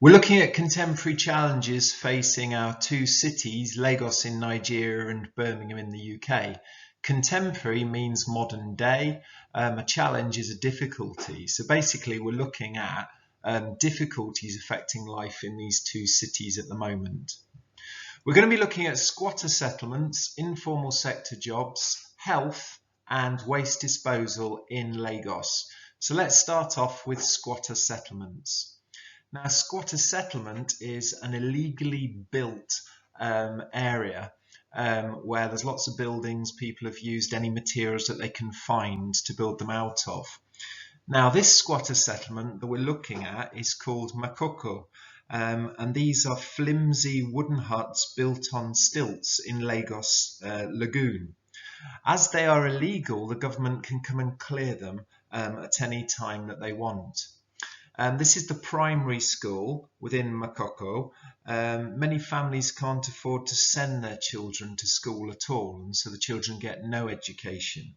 We're looking at contemporary challenges facing our two cities, Lagos in Nigeria and Birmingham in the UK. Contemporary means modern day. A challenge is a difficulty. So basically we're looking at difficulties affecting life in these two cities at the moment. We're going to be looking at squatter settlements, informal sector jobs, health and waste disposal in Lagos. So let's start off with squatter settlements. Now, a squatter settlement is an illegally built area where there's lots of buildings. People have used any materials that they can find to build them out of. Now, this squatter settlement that we're looking at is called Makoko, and these are flimsy wooden huts built on stilts in Lagos Lagoon. As they are illegal, the government can come and clear them at any time that they want. This is the primary school within Makoko. Many families can't afford to send their children to school at all, and so the children get no education.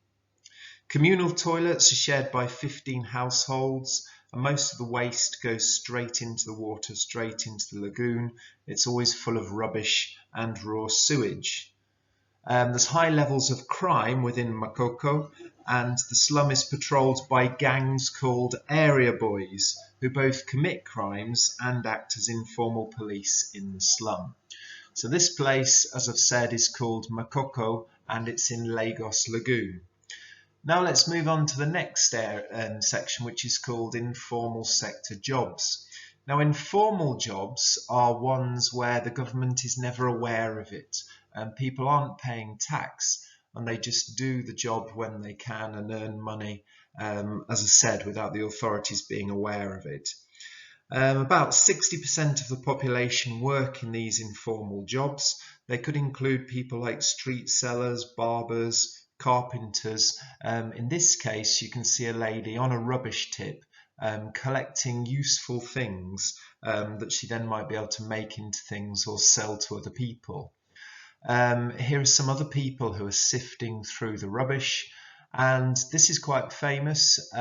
Communal toilets are shared by 15 households, and most of the waste goes straight into the water, straight into the lagoon. It's always full of rubbish and raw sewage. There's high levels of crime within Makoko, and the slum is patrolled by gangs called area boys, who both commit crimes and act as informal police in the slum. So this place, as I've said, is called Makoko, and it's in Lagos Lagoon. Now let's move on to the next section, which is called informal sector jobs. Now, informal jobs are ones where the government is never aware of it, and people aren't paying tax, and they just do the job when they can and earn money, as I said, without the authorities being aware of it. About 60% of the population work in these informal jobs. They could include people like street sellers, barbers, carpenters. In this case, you can see a lady on a rubbish tip collecting useful things that she then might be able to make into things or sell to other people. Here are some other people who are sifting through the rubbish, and this is quite famous.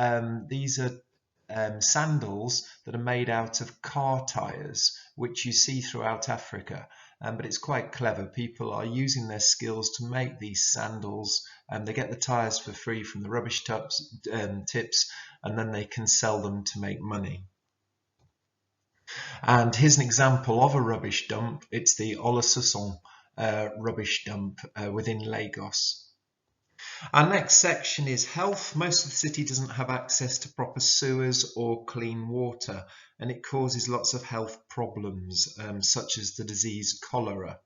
These are sandals that are made out of car tyres, which you see throughout Africa, but it's quite clever. People are using their skills to make these sandals, and they get the tyres for free from the rubbish tips, and then they can sell them to make money. And here's an example of a rubbish dump. It's the Olusoson rubbish dump within Lagos. Our next section is health. Most of the city doesn't have access to proper sewers or clean water, and it causes lots of health problems, such as the disease cholera.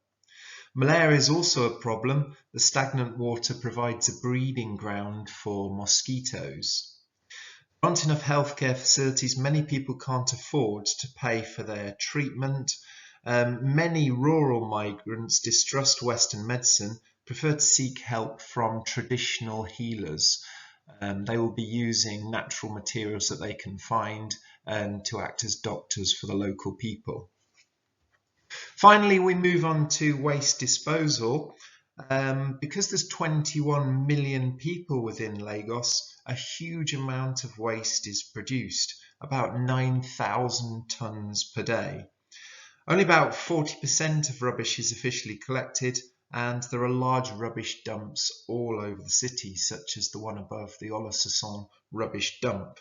Malaria is also a problem. The stagnant water provides a breeding ground for mosquitoes. There aren't enough healthcare facilities. Many people can't afford to pay for their treatment. Many rural migrants distrust Western medicine, prefer to seek help from traditional healers. They will be using natural materials that they can find to act as doctors for the local people. Finally, we move on to waste disposal. Because there's 21 million people within Lagos, a huge amount of waste is produced, about 9,000 tonnes per day. Only about 40% of rubbish is officially collected, and there are large rubbish dumps all over the city, such as the one above, the Olusoson rubbish dump.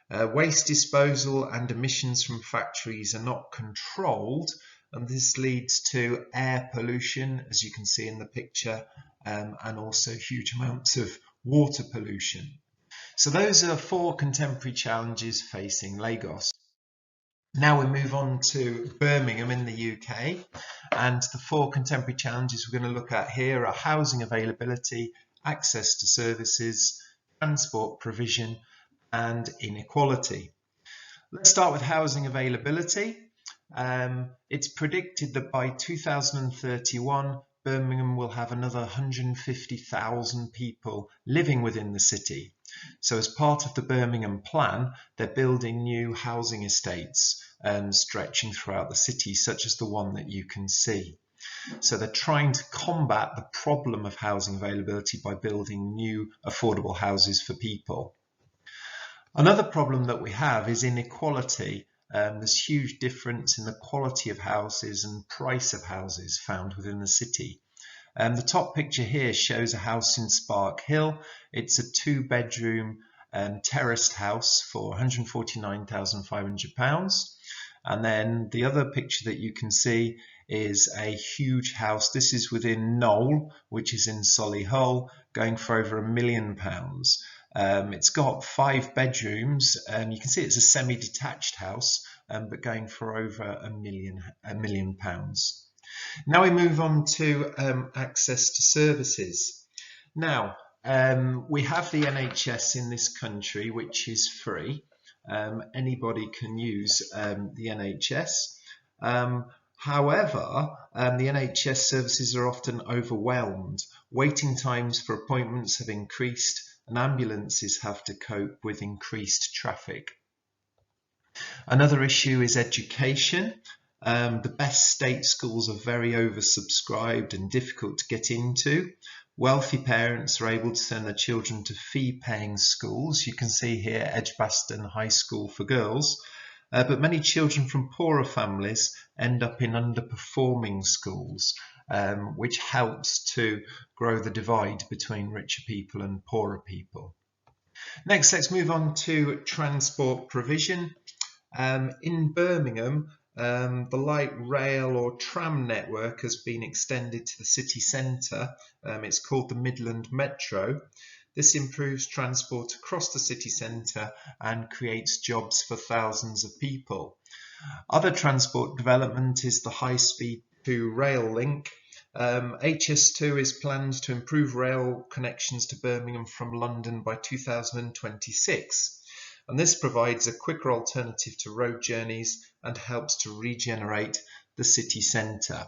Waste disposal and emissions from factories are not controlled, and this leads to air pollution, as you can see in the picture, and also huge amounts of water pollution. So those are 4 contemporary challenges facing Lagos. Now we move on to Birmingham in the UK, and the 4 contemporary challenges we're going to look at here are housing availability, access to services, transport provision, and inequality. Let's start with housing availability. It's predicted that by 2031, Birmingham will have another 150,000 people living within the city. So as part of the Birmingham plan, they're building new housing estates stretching throughout the city, such as the one that you can see. So they're trying to combat the problem of housing availability by building new affordable houses for people. Another problem that we have is inequality. there's huge difference in the quality of houses and price of houses found within the city. The top picture here shows a house in Spark Hill. It's a 2-bedroom terraced house for £149,500. And then the other picture that you can see is a huge house. This is within Knowle, which is in Solihull, going for over £1 million. It's got 5 bedrooms. You can see it's a semi-detached house, but going for over £1 million. Now we move on to access to services. Now, we have the NHS in this country, which is free. Anybody can use the NHS. However, the NHS services are often overwhelmed. Waiting times for appointments have increased, and ambulances have to cope with increased traffic. Another issue is education. The best state schools are very oversubscribed and difficult to get into. Wealthy parents are able to send their children to fee-paying schools. You can see here Edgbaston High School for girls. But many children from poorer families end up in underperforming schools, which helps to grow the divide between richer people and poorer people. Next, let's move on to transport provision. In Birmingham, the light rail or tram network has been extended to the city centre. It's called the Midland Metro. This improves transport across the city centre and creates jobs for thousands of people. Other transport development is the high-speed 2 rail link. HS2 is planned to improve rail connections to Birmingham from London by 2026. And this provides a quicker alternative to road journeys and helps to regenerate the city centre.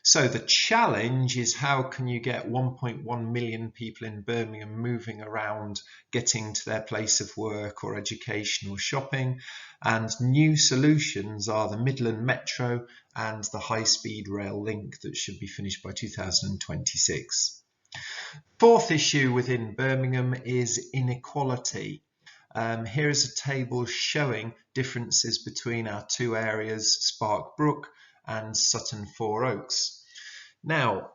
So the challenge is, how can you get 1.1 million people in Birmingham moving around, getting to their place of work or education or shopping? And new solutions are the Midland Metro and the high-speed rail link that should be finished by 2026. Fourth issue within Birmingham is inequality. Here is a table showing differences between our 2 areas, Spark Brook and Sutton Four Oaks. Now,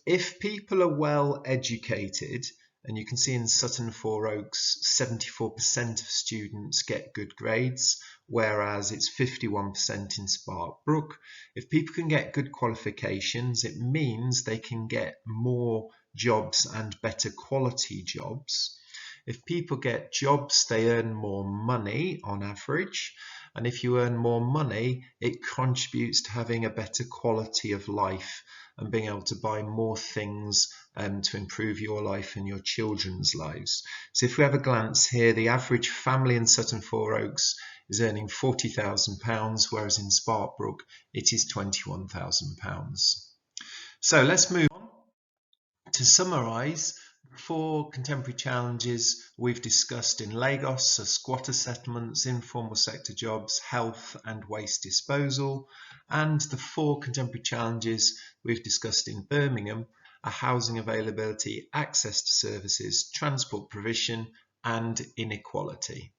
if people are well educated, and you can see in Sutton Four Oaks, 74% of students get good grades, whereas it's 51% in Spark Brook. If people can get good qualifications, it means they can get more jobs and better quality jobs. If people get jobs, they earn more money on average. And if you earn more money, it contributes to having a better quality of life and being able to buy more things to improve your life and your children's lives. So if we have a glance here, the average family in Sutton Four Oaks is earning £40,000, whereas in Spark Brook, it is £21,000. So let's move on to summarise. 4 contemporary challenges we've discussed in Lagos: so squatter settlements, informal sector jobs, health and waste disposal. And the 4 contemporary challenges we've discussed in Birmingham are housing availability, access to services, transport provision and inequality.